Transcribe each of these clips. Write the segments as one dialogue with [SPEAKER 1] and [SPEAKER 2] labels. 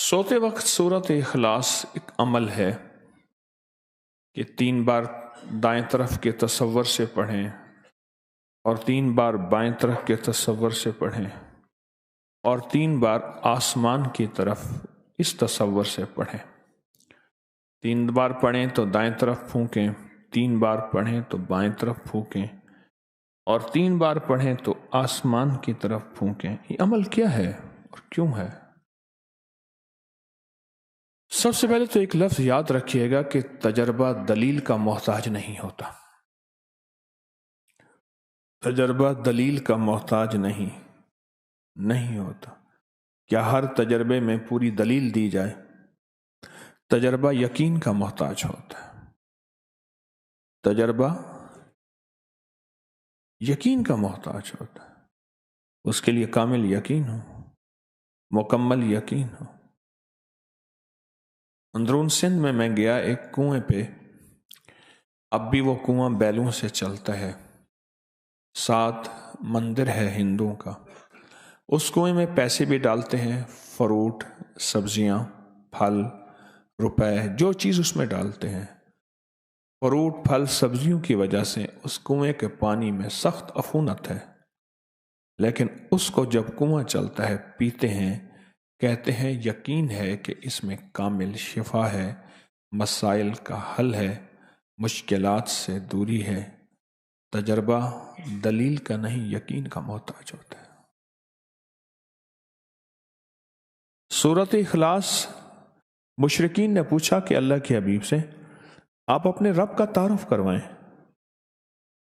[SPEAKER 1] سوتے وقت سورت اخلاص ایک عمل ہے کہ 3 بار دائیں طرف کے تصور سے پڑھیں اور 3 بار بائیں طرف کے تصور سے پڑھیں اور 3 بار آسمان کی طرف اس تصور سے پڑھیں۔ 3 بار پڑھیں تو دائیں طرف پھونکیں، 3 بار پڑھیں تو بائیں طرف پھونکیں اور 3 بار پڑھیں تو آسمان کی طرف پھونکیں۔ یہ عمل کیا ہے اور کیوں ہے؟ سب سے پہلے تو ایک لفظ یاد رکھیے گا کہ تجربہ دلیل کا محتاج نہیں ہوتا۔ تجربہ دلیل کا محتاج نہیں ہوتا۔ کیا ہر تجربے میں پوری دلیل دی جائے؟ تجربہ یقین کا محتاج ہوتا ہے۔ تجربہ یقین کا محتاج ہوتا ہے، اس کے لیے کامل یقین ہو، مکمل یقین ہو۔ اندرون سندھ میں گیا ایک کنویں پہ، اب بھی وہ کنواں بیلوں سے چلتا ہے، ساتھ مندر ہے ہندوؤں کا۔ اس کنویں میں پیسے بھی ڈالتے ہیں، فروٹ، سبزیاں، پھل، روپے، جو چیز اس میں ڈالتے ہیں۔ فروٹ، پھل، سبزیوں کی وجہ سے اس کنویں کے پانی میں سخت عفونت ہے، لیکن اس کو جب کنواں چلتا ہے پیتے ہیں، کہتے ہیں یقین ہے کہ اس میں کامل شفا ہے، مسائل کا حل ہے، مشکلات سے دوری ہے۔ تجربہ دلیل کا نہیں، یقین کا محتاج ہوتا ہے۔ سورۃ اخلاص، مشرکین نے پوچھا کہ اللہ کے حبیب سے آپ اپنے رب کا تعارف کروائیں۔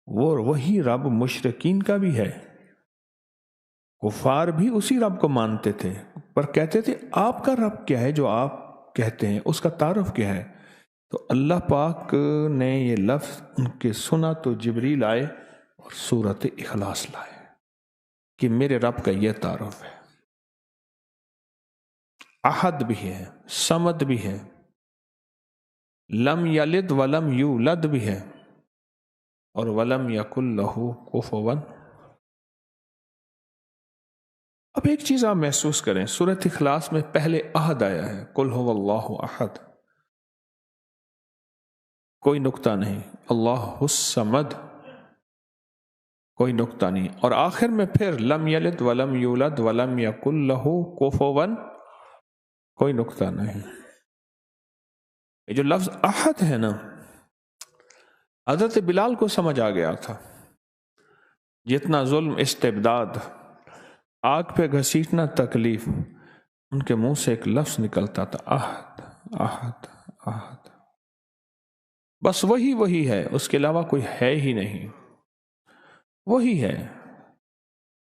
[SPEAKER 1] وہی رب مشرکین کا بھی ہے، کفار بھی اسی رب کو مانتے تھے، پر کہتے تھے آپ کا رب کیا ہے جو آپ کہتے ہیں، اس کا تعارف کیا ہے؟ تو اللہ پاک نے یہ لفظ ان کے سنا تو جبریل آئے اور سورۃ اخلاص لائے کہ میرے رب کا یہ تعارف ہے۔ احد بھی ہے، صمد بھی ہے، لم یلد ولم یولد بھی ہے، اور ولم یکن لہ کفوا۔ اب ایک چیز آپ محسوس کریں، سورۃ اخلاص میں پہلے احد آیا ہے، قل هو اللہ احد، کوئی نقطہ نہیں، اللہ الصمد، کوئی نقطہ نہیں، اور آخر میں پھر لم یلد ولم یولد ولم یکن لہ کفوا، کوئی نقطہ نہیں۔ یہ جو لفظ احد ہے نا، حضرت بلال کو سمجھ آ گیا تھا، جتنا ظلم، استبداد، آگ پہ گھسیٹنا تکلیف، ان کے منہ سے ایک لفظ نکلتا تھا، احد احد احد، بس وہی ہے، اس کے علاوہ کوئی ہے ہی نہیں، وہی ہے۔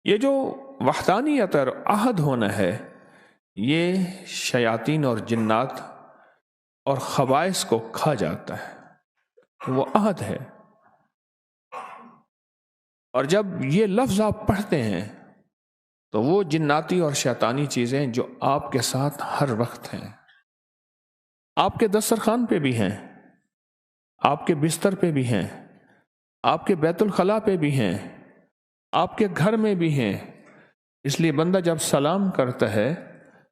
[SPEAKER 1] یہ جو وحدانیت اور احد ہونا ہے، یہ شیاطین اور جنات اور خبائث کو کھا جاتا ہے، وہ احد ہے۔ اور جب یہ لفظ آپ پڑھتے ہیں تو وہ جناتی اور شیطانی چیزیں جو آپ کے ساتھ ہر وقت ہیں، آپ کے دسترخوان پہ بھی ہیں، آپ کے بستر پہ بھی ہیں، آپ کے بیت الخلاء پہ بھی ہیں، آپ کے گھر میں بھی ہیں۔ اس لیے بندہ جب سلام کرتا ہے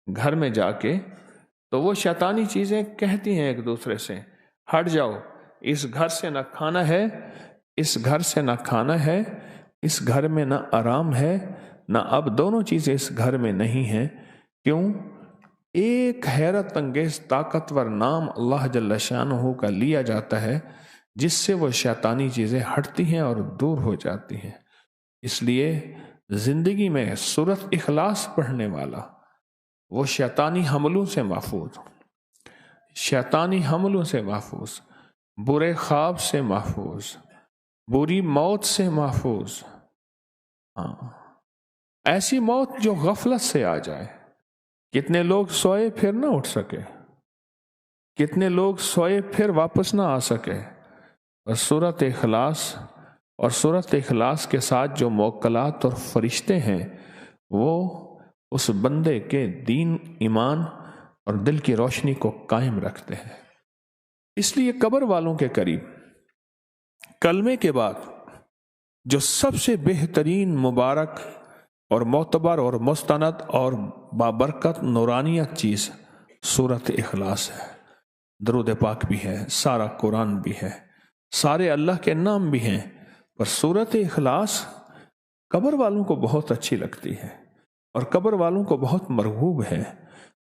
[SPEAKER 1] گھر میں جا کے، تو وہ شیطانی چیزیں کہتی ہیں ایک دوسرے سے، ہٹ جاؤ، اس گھر سے نہ کھانا ہے، اس گھر سے نہ کھانا ہے، اس گھر میں نہ آرام ہے، نہ اب دونوں چیزیں اس گھر میں نہیں ہیں۔ کیوں؟ ایک حیرت انگیز طاقتور نام اللہ جل شانہ کا لیا جاتا ہے، جس سے وہ شیطانی چیزیں ہٹتی ہیں اور دور ہو جاتی ہیں۔ اس لیے زندگی میں سورۃ اخلاص پڑھنے والا وہ شیطانی حملوں سے محفوظ، شیطانی حملوں سے محفوظ، برے خواب سے محفوظ، بری موت سے محفوظ۔ ایسی موت جو غفلت سے آ جائے۔ کتنے لوگ سوئے پھر نہ اٹھ سکے، کتنے لوگ سوئے پھر واپس نہ آ سکے، اور سورۃ اخلاص کے ساتھ جو موکلات اور فرشتے ہیں، وہ اس بندے کے دین، ایمان اور دل کی روشنی کو قائم رکھتے ہیں۔ اس لیے قبر والوں کے قریب کلمے کے بعد جو سب سے بہترین، مبارک اور معتبر اور مستند اور بابرکت نورانیت چیز सूरत इखलास है, दरूद पाक भी है, सारा कुरान भी है, सारे अल्लाह के नाम भी हैं, पर सूरत इखलास कब्र वालों को बहुत अच्छी लगती है और कब्र वालों को बहुत मरगूब है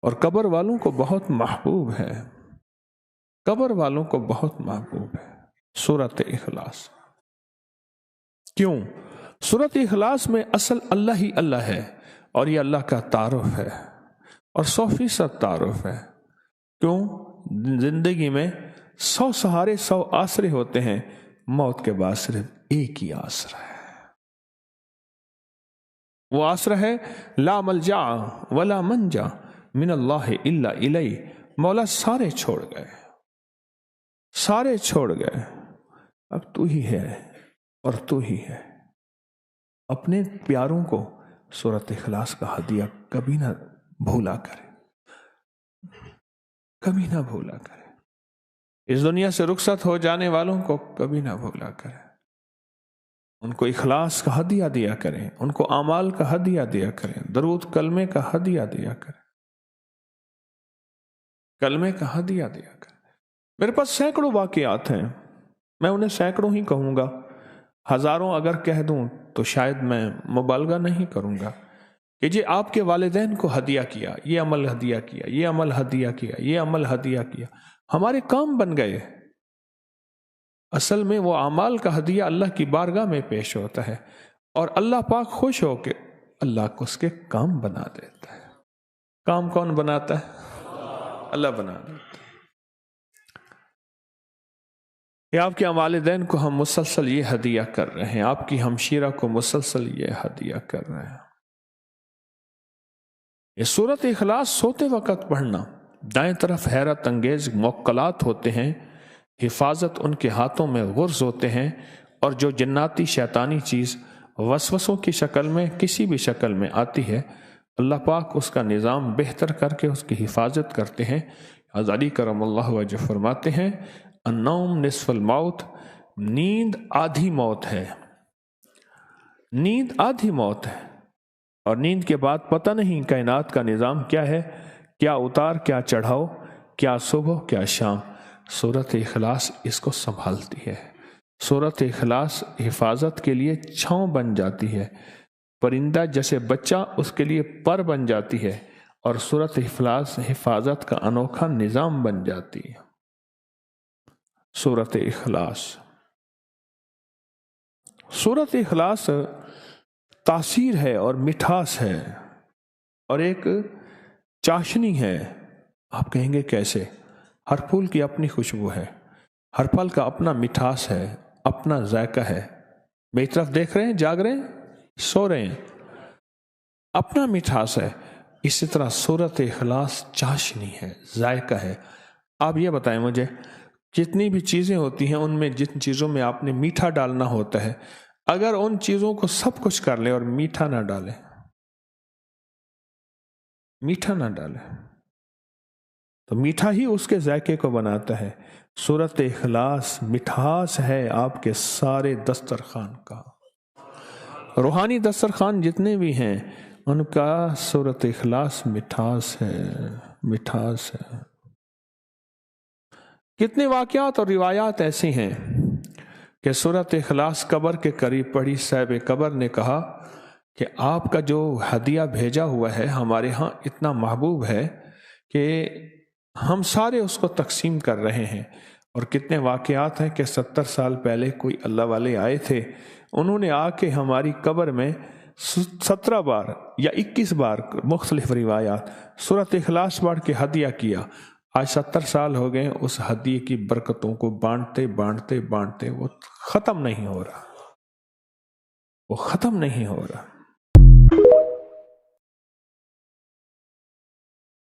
[SPEAKER 1] और कब्र वालों को बहुत महबूब है, कब्र वालों को बहुत महबूब है सूरत इखलास। क्यों? सूरत इखलास में असल अल्लाह ही अल्लाह है और ये अल्लाह का तारुफ है और 100% तारुफ है। क्यों? जिंदगी में 100 सहारे 100 आसरे होते हैं, मौत के बाद सिर्फ एक ही आसरा है। वो आसरा है ला मलजा वला मंजा मिनल्लाह इल्ला इलैह। मौला सारे छोड़ गए, सारे छोड़ गए, अब तू ही है और तू ही है। अपने प्यारों को सूरत इखलास का हदिया कभी ना भूला करे, कभी ना भूला करे। इस दुनिया से रुखसत हो जाने वालों को कभी ना भूला करे, उनको इखलास का हदिया दिया करें, उनको आमाल का हदिया दिया करें, दरूद कलमे का हदिया दिया करें, कलमे का हदिया दिया करें। मेरे पास सैकड़ों वाक़यात हैं, मैं उन्हें सैकड़ों ही कहूँगा, हज़ारों अगर कह दूँ तो शायद मैं मुबालगा नहीं करूँगा कि जी आपके वालिदैन को हदिया किया, ये अमल हदिया किया, ये अमल हदिया किया, ये अमल हदिया किया, हमारे काम बन गए। असल में वो अमाल का हदिया अल्लाह की बारगाह में पेश होता है और अल्लाह पाक खुश हो के अल्लाह को उसके काम बना देता है। काम कौन बनाता है? अल्लाह बना देता है। या आपके वालिदैन को हम मुसलसल ये हदिया कर रहे हैं, आपकी हमशीरा को मुसलसल ये हदिया कर रहे हैं। ये सूरत इखलास सोते वक़्त पढ़ना, दाएं तरफ हैरत अंगेज मुक्कलात होते हैं, हिफाजत उनके हाथों में गुर्ज होते हैं और जो जन्नाती शैतानी चीज़ वसवसों की शक्ल में किसी भी शक्ल में आती है, अल्लाह पाक उसका निज़ाम बेहतर करके उसकी हिफाजत करते हैं। अली करमल्लाहु वजह फरमाते हैं अन्नौम निस्फुल मौत, नींद आधी मौत है, नींद आधी मौत है। और नींद के बाद पता नहीं कायनात का निज़ाम क्या है, क्या उतार क्या चढ़ाओ, क्या सुबह क्या शाम। सूरत इखलास इसको संभालती है। सूरत इखलास हिफाजत के लिए छांव बन जाती है, परिंदा जैसे बच्चा उसके लिए पर बन जाती है और सूरत इखलास हिफाजत का अनोखा निज़ाम बन जाती है। सूरत इखलास, सूरत इखलास तासीर है और मिठास है और एक चाशनी है। आप कहेंगे कैसे? हर फूल की अपनी खुशबू है, हर फल का अपना मिठास है, अपना जायका है। मेरी तरफ देख रहे हैं, जाग रहे हैं, सो रहे हैं, अपना मिठास है। इसी तरह सूरत इखलास चाशनी है, जायका है। आप ये बताएं मुझे, जितनी भी चीज़ें होती हैं उनमें जिन चीज़ों में आपने मीठा डालना होता है, अगर उन चीज़ों को सब कुछ कर ले और मीठा ना डाले, मीठा ना डाले, तो मीठा ही उसके जायके को बनाता है। सूरत इखलास मिठास है आपके सारे दस्तरखान का। रूहानी दस्तरखान जितने भी हैं उनका सूरत इखलास मिठास है, मिठास है। कितने वाक़यात और रिवायात ऐसी हैं कि सूरत इखलास कब्र के करीब पढ़ी, साहिब कब्र ने कहा कि आपका जो हदिया भेजा हुआ है हमारे यहाँ इतना महबूब है कि हम सारे उसको तकसीम कर रहे हैं। और कितने वाक़यात हैं कि 70 साल पहले कोई अल्लाह वाले आए थे, उन्होंने आके हमारी कब्र में 17 बार या 21 बार मुख्तलिफ रिवायात सूरत इखलास पढ़ के हदिया किया। आज 70 साल हो गए, उस हदिये की बरकतों को बांटते बांटते बांटते वो ख़त्म नहीं हो रहा, वो ख़त्म नहीं हो रहा।